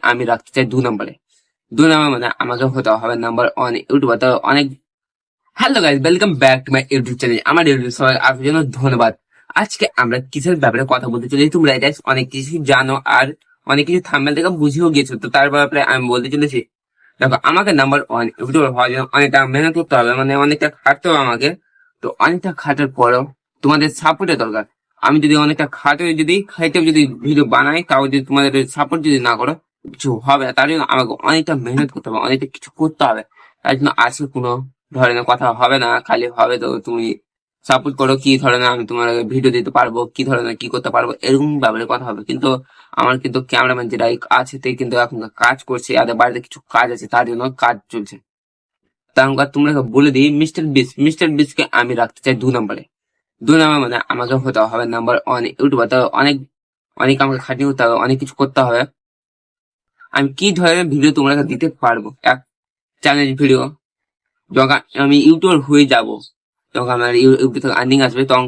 আমি রাখতে চাই 2 নম্বরে। 2 নম্বর মানে আমাকে হতে হবে নাম্বার 1 ইউটিউবার। তো অনেক hello guys, welcome back to my YouTube channel. আমার ইউটিউব সবাই আপনার জন্য ধন্যবাদ। আজকে আমরা কিসের ব্যাপারে কথা বলতে চলেছি, তোমরা গাইস অনেক কিছু জানো আর অনেক কিছু থাম্বনেল থেকে বুঝেও গেছো। তো তার ব্যাপারে আমি বলতে চলেছি, দেখো আমাকে নাম্বার 1 ইউটিউবার হওয়ার জন্য অনেকটা মেহনত করতে হবে, মানে অনেকটা খাটতে হবে আমাকে। তো অনেকটা খাটার পরেও তোমাদের সাপোর্টের দরকার। আমি যদি অনেকটা খাইতে যদি ভিডিও বানাই, তাও যদি তোমাদের সাপোর্ট যদি না করো কিছু হবে না। তার জন্য আমাকে অনেকটা মেহনত করতে হবে, অনেকটা কিছু করতে হবে। তার জন্য আজকে কোনো ধরনের কথা হবে না, খালি হবে তো তুমি সাপোর্ট করো, কি ধরনের আমি তোমার ভিডিও দিতে পারবো, কি ধরনের কি করতে পারবো, এরকম ব্যাপারে কথা হবে। কিন্তু আমার কিন্তু ক্যামেরাম্যান যেটা আছে তে কিন্তু এখন কাজ করছে, আর বাড়িতে কিছু কাজ আছে, তার জন্য কাজ চলছে। তাহলে তোমরা বলে দিই, মিস্টার বিস কে আমি রাখতে চাই 2 নম্বরে। 2 নম্বর মানে আমাকে হতে হবে নাম্বার 1 ইউটিউবার। তো অনেক অনেক আমাকে খাটনি করতে হবে, অনেক কিছু করতে হবে। আমি কি ধরনের ভিডিও তোমরা দিতে পারবো, এক চ্যালেঞ্জ ভিডিও। যখন আমি ইউটিউবার হয়ে যাব, যখন আমার ইউটিউব থেকে আর্নিং আসবে, তখন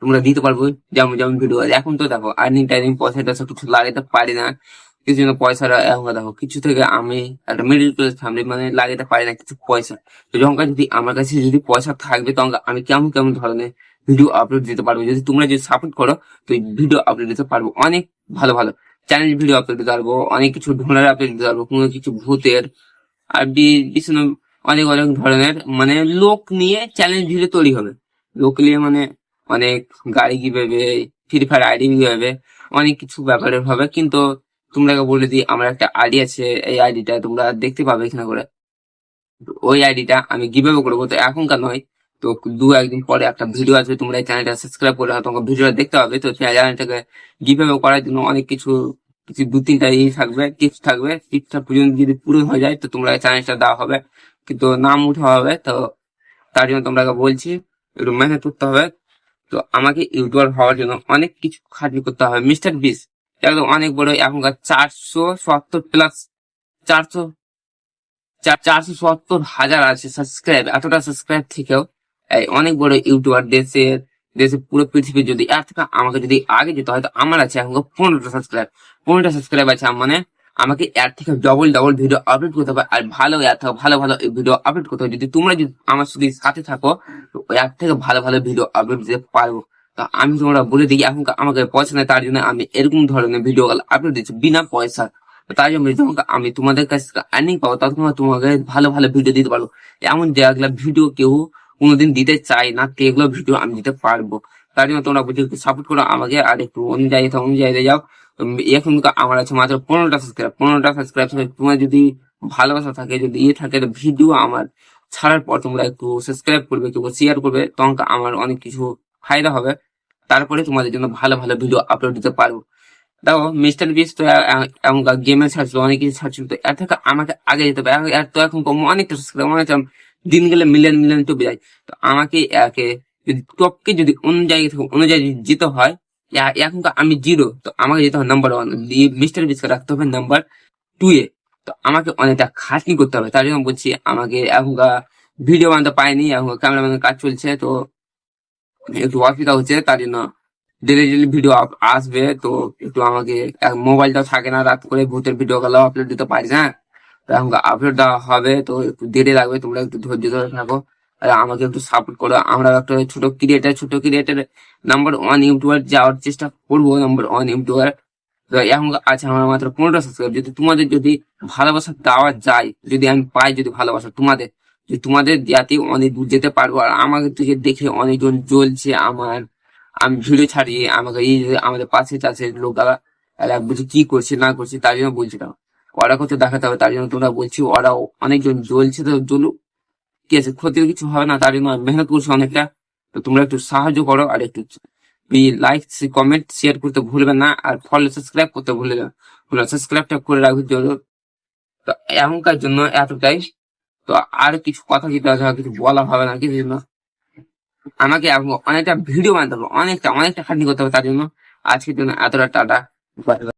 তোমরা দিতে পারবো যেমন যেমন ভিডিও। এখন তো দেখো আর্নিং টার্নিং পয়সা টয়সা কিছু লাগাতে পারি না, কিছু জন্য পয়সাটা এখন দেখো কিছু থেকে আমি একটা মিডিল ক্লাস ফ্যামিলি, মানে লাগাতে পারি না কিছু পয়সা। তো যখন যদি আমার কাছে যদি পয়সা থাকবে, তখন আমি কেমন কেমন ধরনের ভিডিও আপলোড দিতে পারবো। যদি তোমরা যদি সাপোর্ট করো তো ভিডিও আপলোড দিতে পারবো, অনেক ভালো ভালো চ্যালেঞ্জ ভিডিও আপলোড দিতে পারবো, অনেক কিছু ঢোনার আপলোড দিতে পারবো, কোনো কিছু ভূতের আর বিভিন্ন অনেক অনেক ধরনের মানে লোক নিয়ে চ্যালেঞ্জ ভিডিও তৈরি হবে। লোক নিয়ে মানে অনেক গাড়ি কিভাবে, ফ্রি ফায়ার আইডি কিভাবে, অনেক কিছু ব্যাপারে হবে। কিন্তু তোমরা বলে দিই, আমার একটা আইডি আছে, এই আইডিটা তোমরা দেখতে পাবে এখানে করে। ওই আইডিটা আমি গিভঅ্যাওয়ে করবো, তো এখনকার নয়, তো 1-2 দিন পরে একটা ভিডিও আসবে। তোমরা এই চ্যানেলটা সাবস্ক্রাইব করে তোমাকে ভিডিওটা দেখতে হবে। তো চ্যানেলটাকে গিভঅ্যাওয়ে করার জন্য অনেক কিছু কিছু 2-3টা থাকবে, টিপস থাকবে। টিপসটা পর্যন্ত যদি পূরণ হয়ে যায় তো তোমরা চ্যানেলটা দেওয়া হবে, কিন্তু নাম উঠা হবে। তো তার জন্য তোমরা বলছি একটু মেহনত করতে হবে। তো আমাকে ইউটিউবার হওয়ার জন্য অনেক কিছু খাটনি করতে হবে। মিস্টার বিস একদম অনেক বড়, এখনকার 470+ 400 470,000 আছে সাবস্ক্রাইব। এতটা সাবস্ক্রাইব থেকেও এই অনেক বড় ইউটিউবার, দেশের দেশের পুরো পৃথিবীর যদি এর থেকে আমাকে যদি আগে যেতে হয়, তো আমার আছে এখন 15টা সাবস্ক্রাইব আছে। মানে আমাকে এর থেকে ডবল ডবল ভিডিও আপলোড করতে হবে, আর ভালো এর থেকে ভালো ভালো ভিডিও আপলোড করতে হবে। যদি তোমরা যদি আমার যদি সাথে থাকো, তো এর থেকে ভালো ভালো ভিডিও আপলোড দিতে পারবো। তো আমি তোমরা বলে দিই, এখন আমাকে পয়সা নেই, তার জন্য আমি এরকম ধরনের ভিডিও আপলোড দিচ্ছি বিনা পয়সা। তাই জন্য যখন আমি তোমাদের কাছ থেকে আর্নিং পাবো, তখন তোমাকে ভালো ভালো ভিডিও দিতে পারবো। এমন যেগুলো ভিডিও কেউ কোনোদিন দিতে চায় না, এগুলো ভিডিও আমি দিতে পারবো। তার জন্য তোমরা বুঝে একটু সাপোর্ট করো আমাকে, আর একটু অন্য জায়গায় যাও। এখন আমার আছে মাত্র 15টা সাবস্ক্রাইব। তোমার যদি ভালোবাসা থাকে, যদি থাকে, ভিডিও আমার ছাড়ার পর তোমরা একটু সাবস্ক্রাইব করবে, একটু শেয়ার করবে, তখন আমার অনেক কিছু ফায়দা হবে। তারপরে তোমাদের জন্য ভালো ভালো ভিডিও আপলোড দিতে পারবো। দেখো মিস্টার বিস তো এমন গেমে ছাড়ছিল, অনেক কিছু ছাড়ছিল, তো এর থেকে আমাকে আগে যেতে হবে। এর তো এখন অনেকটা সাবস্ক্রাইব, মনে হচ্ছে দিন গেলে মিলিয়ন মিলিয়ন টপে যায়। তো আমাকে একে যদি টপকে যদি অন্য জায়গা থেকে অন্য জায়গায় যেতে হয়, এখন আমি 0, তো আমাকে যেতে হবে নাম্বার 1। মিস্টার বিসকে রাখতে হবে নাম্বার 2-এ। তো আমাকে অনেকটা খাটনি করতে হবে। তার জন্য বলছি, আমাকে এখনকার ভিডিও বানাতে পাইনি, এখন ক্যামেরাম্যানের কাজ চলছে, তো একটু অসুবিধা হচ্ছে। তার জন্য ডেলি ডেলি ভিডিও আসবে। তো একটু আমাকে মোবাইলটাও থাকে না, রাত করে ভূতের ভিডিও গুলো আপলোড দিতে পারি না। তো এখন আপলোড দেওয়া হবে, তো একটু দেরি লাগবে, তোমরা একটু ধৈর্য ধরে থাকো আর আমাকে একটু সাপোর্ট করো। আমরা একটা ছোট ক্রিয়েটার নাম্বার 1 ইউটিউবার যাওয়ার চেষ্টা করবো। নাম্বার 1 ইউটিউবার তো এখন আছে আমার মাত্র 15টা সাবস্ক্রাইব। যদি তোমাদের যদি ভালোবাসা দেওয়া যায়, যদি আমি পাই, যদি ভালোবাসা তোমাদের, যদি তোমাদের যাতে অনেক দূর যেতে পারবো। আর আমাকে থেকে দেখে অনেকজন জ্বলছে, আমি ভিডিও ছাড়ি, আমাকে এই যে আমাদের পাশে চাষের লোকরা এরা বুঝি কি করছে না করছে, তার জন্য বলছি না, ওরা করতে দেখাতে হবে। তার জন্য তোমরা বলছি, ওরাও অনেকজন জ্বলছে, তো জ্বলুক, কি আছে, ক্ষতির কিছু হবে না। তার জন্য আমি মেহনত করছি অনেকটা। তো তোমরা একটু সাহায্য করো, আর একটু লাইক কমেন্ট শেয়ার করতে ভুলবে না, আর ফলো সাবস্ক্রাইব করতে ভুলবে না। সাবস্ক্রাইবটা করে রাখবে জরুর। তো এখনকার জন্য এতটাই। তো আর কিছু কথা যেটা আছে, আর কিছু বলা হবে না কিছু জন্য। আমাকে অনেকটা ভিডিও বানাতে হবে, অনেকটা অনেকটা খাটনি করতে হবে। তার জন্য আজকের জন্য এতটা টাটা, বাই বাই।